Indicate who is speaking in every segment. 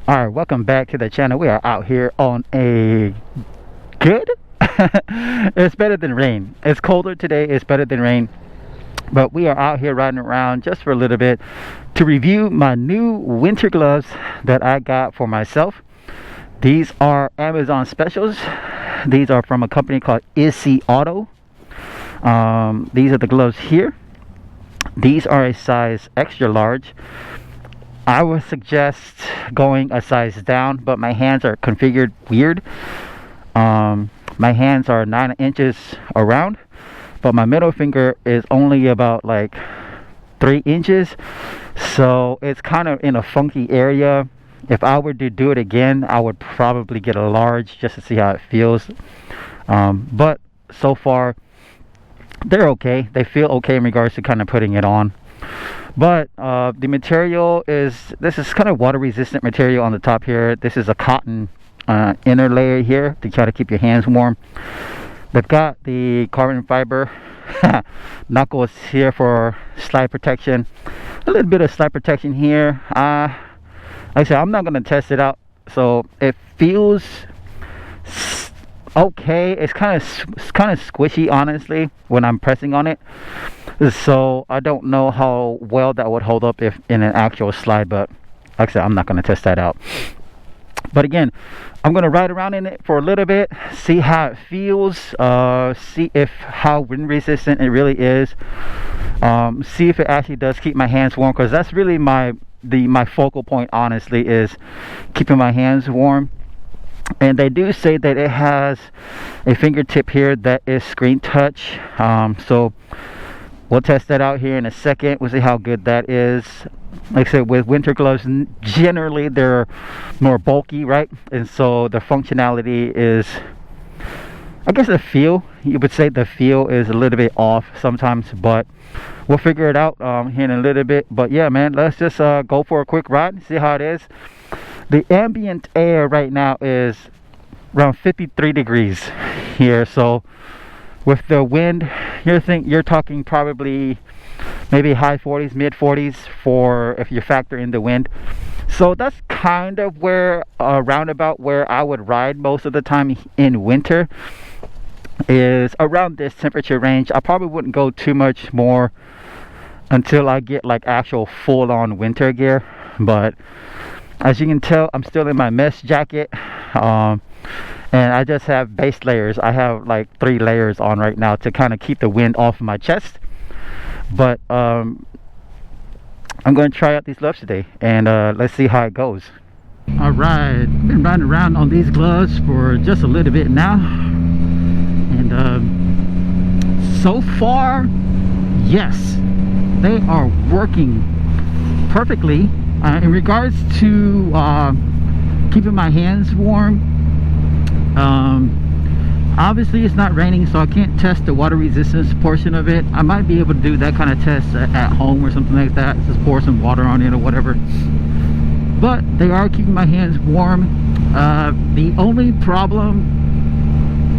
Speaker 1: All right, welcome back to the channel. We are out here on a good it's better than rain. It's colder today, it's better than rain, but we are out here riding around just for a little bit to review my new winter gloves that I got for myself. These are Amazon specials. These are from a company called KemiMoto. These are the gloves here. These are a size extra large. I would suggest going a size down, but my hands are configured weird. My hands are 9 inches around, but my middle finger is only about like 3 inches, so it's kind of in a funky area. If I were to do it again, I would probably get a large just to see how it feels. But so far they're okay. They feel okay in regards to kind of putting it on. But the material is, this is kind of water resistant material on the top here. This is a cotton inner layer here to try to keep your hands warm. They've got the carbon fiber knuckles here for slide protection, a little bit of slide protection here. Like I said, I'm not going to test it out, so it feels okay. It's kind of squishy, honestly, when I'm pressing on it, so I don't know how well that would hold up if in an actual slide, but like I said, I'm not going to test that out. But again, I'm going to ride around in it for a little bit, see how it feels, see if how wind resistant it really is, see if it actually does keep my hands warm, because that's really my focal point, honestly, is keeping my hands warm. And they do say that it has a fingertip here that is screen touch, so we'll test that out here in a second. We'll see how good that is. Like I said, with winter gloves, generally they're more bulky, right? And so the functionality is, I guess the feel, you would say the feel is a little bit off sometimes, but we'll figure it out here in a little bit. But yeah, man, let's just go for a quick ride and see how it is. The ambient air right now is around 53 degrees here, so with the wind, you're talking probably maybe high 40s, mid 40s for if you factor in the wind. So that's kind of where roundabout where I would ride most of the time in winter, is around this temperature range. I probably wouldn't go too much more until I get like actual full-on winter gear. But as you can tell, I'm still in my mesh jacket, and I just have base layers. I have like 3 layers on right now to kind of keep the wind off of my chest. But I'm going to try out these gloves today, and let's see how it goes. All right, been riding around on these gloves for just a little bit now, and so far, yes, they are working perfectly in regards to keeping my hands warm. Obviously it's not raining, so I can't test the water resistance portion of it. I might be able to do that kind of test at home or something like that, just pour some water on it or whatever. But they are keeping my hands warm. The only problem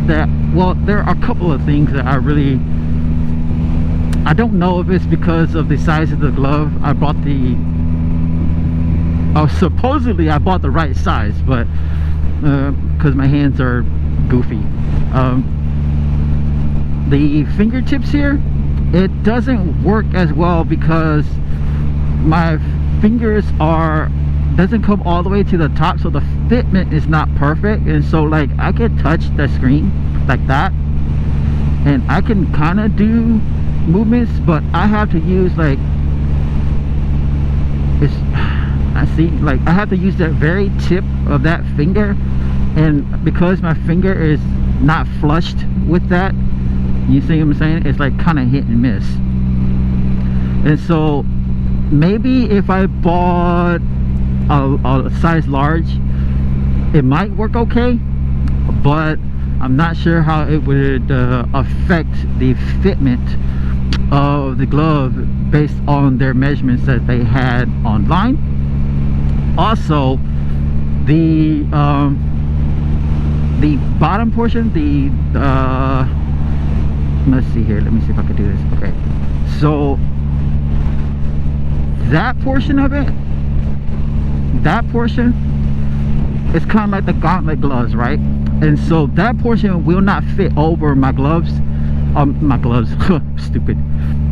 Speaker 1: that, well, there are a couple of things that I don't know if it's because of the size of the glove. I bought supposedly I bought the right size, but because my hands are goofy. The fingertips here, it doesn't work as well because my fingers doesn't come all the way to the top, so the fitment is not perfect. And so like I can touch the screen like that, and I can kind of do movements, but I have to use like I have to use that very tip of that finger, and because my finger is not flushed with that, you see what I'm saying, it's like kind of hit and miss. And so maybe if I bought a size large, it might work okay, but I'm not sure how it would affect the fitment of the glove based on their measurements that they had online. Also, the bottom portion, let's see here, let me see if I can do this. Okay, so that portion of it, that portion it's kind of like the gauntlet gloves, right? And so that portion will not fit over my gloves. My gloves, stupid.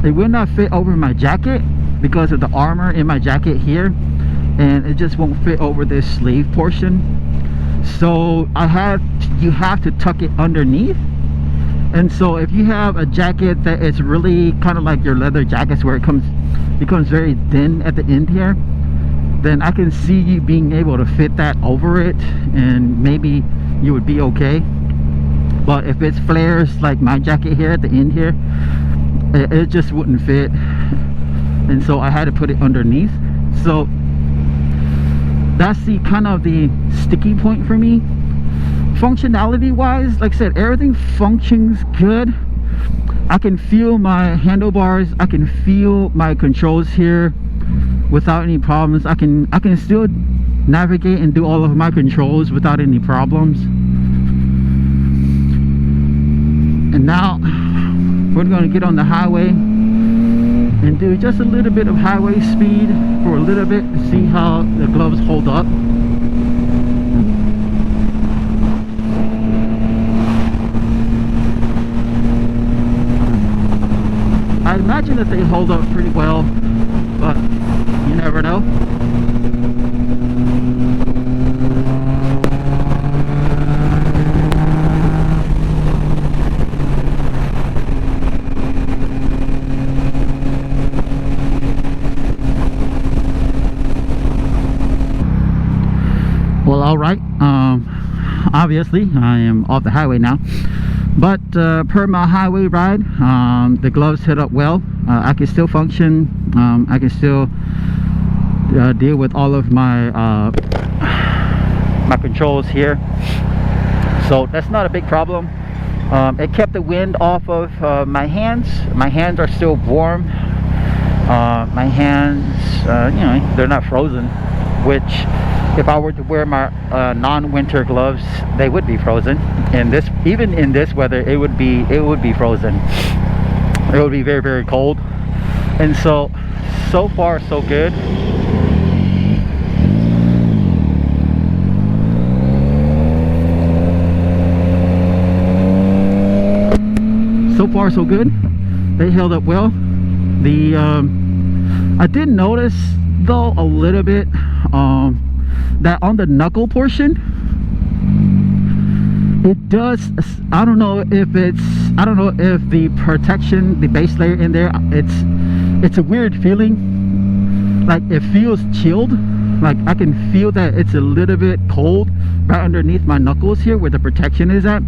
Speaker 1: It will not fit over my jacket because of the armor in my jacket here, and it just won't fit over this sleeve portion. So you have to tuck it underneath. And so if you have a jacket that is really kind of like your leather jackets where it becomes very thin at the end here, then I can see you being able to fit that over it, and maybe you would be okay. But if it's flares like my jacket here at the end here, it just wouldn't fit, and so I had to put it underneath. So that's the kind of the sticky point for me. Functionality wise, like I said, everything functions good. I can feel my handlebars, I can feel my controls here without any problems. I can still navigate and do all of my controls without any problems. And now we're going to get on the highway and do just a little bit of highway speed for a little bit to see how the gloves hold up. I imagine that they hold up pretty well, but you never know. Well, all right. Obviously, I am off the highway now. But per my highway ride, the gloves held up well. I can still function. I can still deal with all of my my controls here. So that's not a big problem. It kept the wind off of my hands. My hands are still warm. My hands, you know, they're not frozen, which if I were to wear my non-winter gloves, they would be frozen. And this, even in this weather, it would be frozen. It would be very, very cold. And so far so good. So far so good. They held up well. The I did notice though a little bit that on the knuckle portion, it does, I don't know if the protection, the base layer in there, it's a weird feeling. Like it feels chilled. Like I can feel that it's a little bit cold right underneath my knuckles here where the protection is at.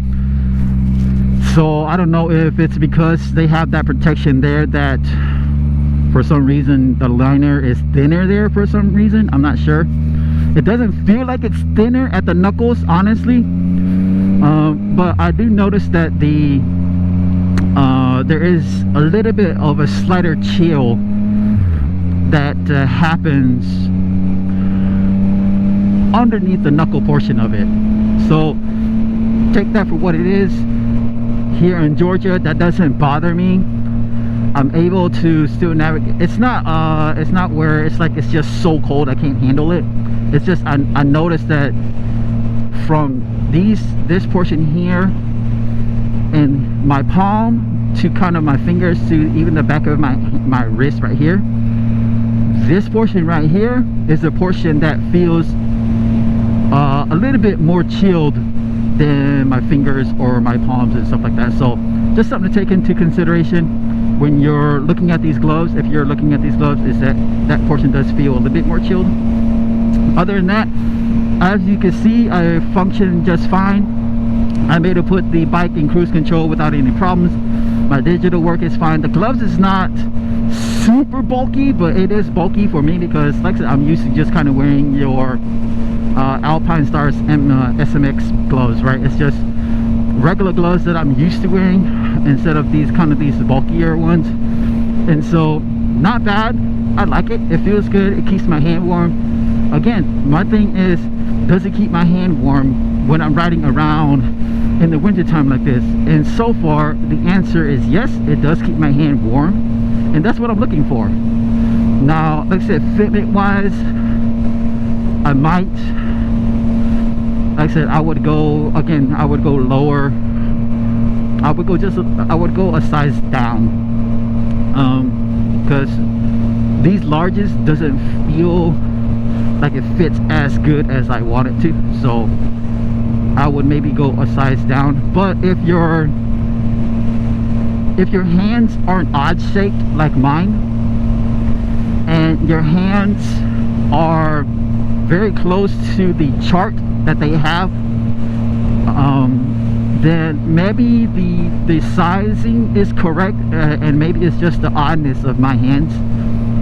Speaker 1: So I don't know if it's because they have that protection there that for some reason the liner is thinner there for some reason. I'm not sure. It doesn't feel like it's thinner at the knuckles, honestly. But I do notice that there is a little bit of a slighter chill that happens underneath the knuckle portion of it. So take that for what it is. Here in Georgia, that doesn't bother me. I'm able to still navigate. It's not where it's like it's just so cold I can't handle it. It's just I noticed that from this portion here and my palm to kind of my fingers to even the back of my wrist right here, this portion right here is a portion that feels a little bit more chilled than my fingers or my palms and stuff like that. So just something to take into consideration when you're looking at these gloves. If you're looking at these gloves, is that portion does feel a little bit more chilled. Other than that, as you can see, I function just fine. I'm able to put the bike in cruise control without any problems. My digital work is fine. The gloves is not super bulky, but it is bulky for me because, like I said, I'm used to just kind of wearing your Alpine Stars SMX gloves, right? It's just regular gloves that I'm used to wearing instead of these bulkier ones. And so not bad. I like it. It feels good. It keeps my hand warm. Again, my thing is, does it keep my hand warm when I'm riding around in the winter time like this? And so far the answer is yes, it does keep my hand warm, and that's what I'm looking for. Now, like I said, fitment wise, I might like I said, I would go again, I would go lower. I would go a size down, because these larges doesn't feel like it fits as good as I want it to. So I would maybe go a size down. But if your hands aren't odd shaped like mine, and your hands are very close to the chart that they have, then maybe the sizing is correct, and maybe it's just the oddness of my hands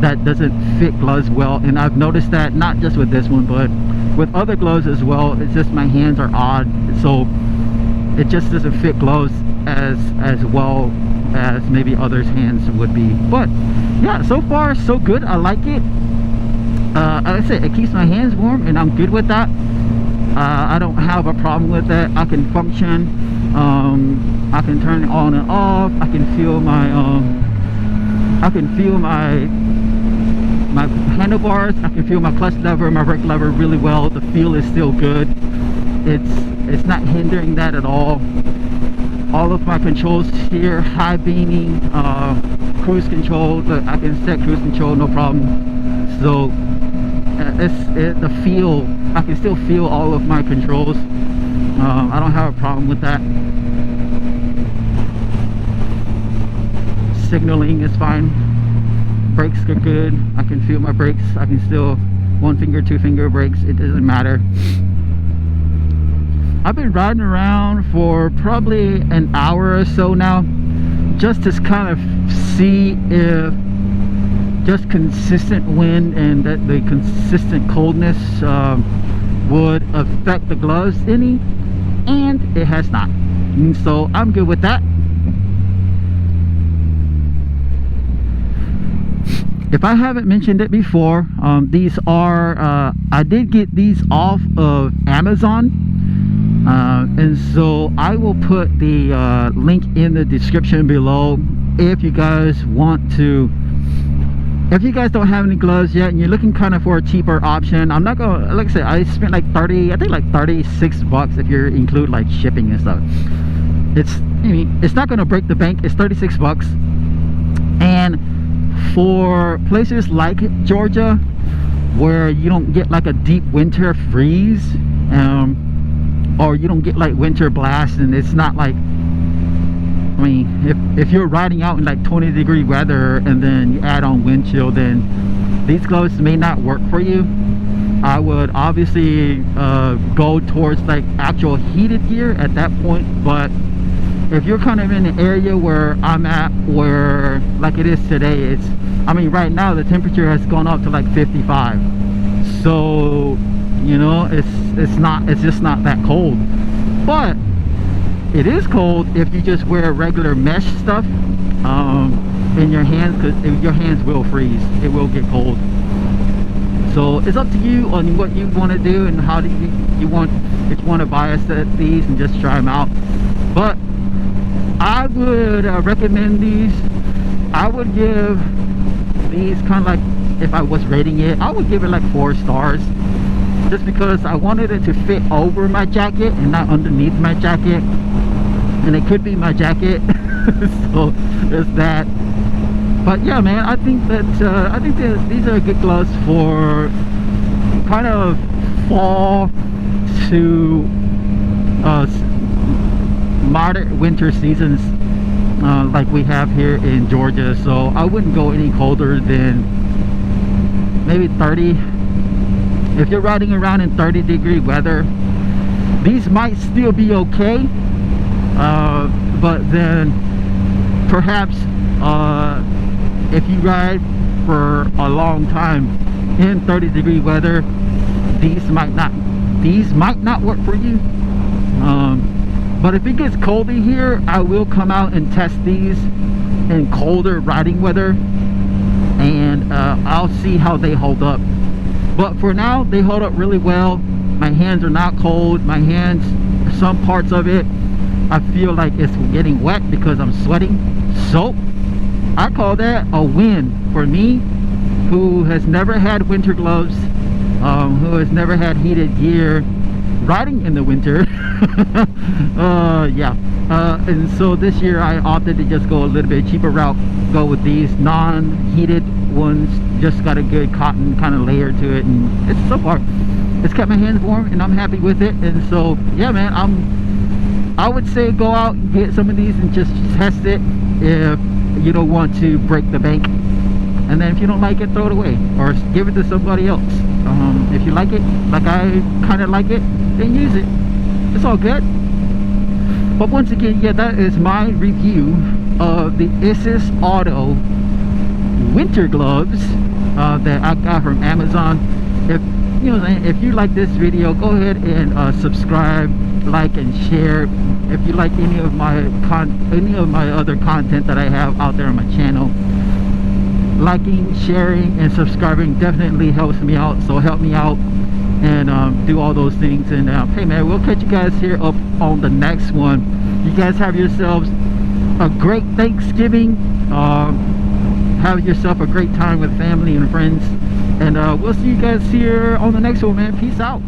Speaker 1: that doesn't fit gloves well. And I've noticed that not just with this one, but with other gloves as well. It's just my hands are odd, so it just doesn't fit gloves as well as maybe others' hands would be. But yeah, so far so good. I like it. Like I said, it keeps my hands warm, and I'm good with that. I don't have a problem with that. I can function. I can turn it on and off. I can feel my my handlebars. I can feel my clutch lever, my brake lever really well. The feel is still good. It's not hindering that at all. All of my controls here, high beaming, cruise control. I can set cruise control no problem. So the feel, I can still feel all of my controls. I don't have a problem with that. Signaling is fine. Brakes are good. I can feel my brakes. I can still one finger, two finger brakes. It doesn't matter. I've been riding around for probably an hour or so now, just to kind of see if just consistent wind and that the consistent coldness would affect the gloves any, and it has not. And so I'm good with that. If I haven't mentioned it before, these are I did get these off of Amazon, and so I will put the link in the description below if you guys want to. If you guys don't have any gloves yet and you're looking kind of for a cheaper option, I'm not gonna, like I said, I spent like 36 bucks if you include like shipping and stuff. It's not gonna break the bank. It's 36 bucks. And for places like Georgia, where you don't get like a deep winter freeze, or you don't get like winter blast, and it's not like, I mean, if you're riding out in like 20-degree weather and then you add on wind chill, then these gloves may not work for you. I would obviously go towards like actual heated gear at that point. But if you're kind of in the area where I'm at, where like it is today, it's, I mean, right now the temperature has gone up to like 55. So, you know, it's just not that cold. But it is cold if you just wear regular mesh stuff in your hands, because your hands will freeze. It will get cold. So it's up to you on what you want to do and how do you want, if you want to buy a set of these and just try them out. But I would recommend these. I would give these kind of like, if I was rating it, I would give it like 4 stars, just because I wanted it to fit over my jacket and not underneath my jacket. And it could be my jacket. So there's that. But yeah, man, I think that these are good gloves for kind of fall to moderate winter seasons, like we have here in Georgia. So I wouldn't go any colder than maybe 30. If you're riding around in 30-degree weather, these might still be okay. But then perhaps if you ride for a long time in 30-degree weather, these might not work for you. But if it gets colder here, I will come out and test these in colder riding weather, and I'll see how they hold up. But for now, they hold up really well. My hands are not cold. My hands, some parts of it, I feel like it's getting wet because I'm sweating. So I call that a win for me, who has never had winter gloves, who has never had heated gear, riding in the winter. Yeah. And so this year I opted to just go a little bit cheaper route, go with these non-heated ones. Just got a good cotton kind of layer to it, and it's so far it's kept my hands warm and I'm happy with it. And so yeah, man, I would say go out and get some of these and just test it if you don't want to break the bank, and then if you don't like it, throw it away or give it to somebody else. If you like it like I kind of like it, then use it. It's all good. But once again, yeah, that is my review of the Isis Auto winter gloves that I got from Amazon. If you know, if you like this video, go ahead and subscribe, like, and share. If you like any of my other content that I have out there on my channel, liking, sharing, and subscribing definitely helps me out. So help me out and do all those things. And hey man, we'll catch you guys here up on the next one. You guys have yourselves a great Thanksgiving. Have yourself a great time with family and friends, and we'll see you guys here on the next one, man. Peace out.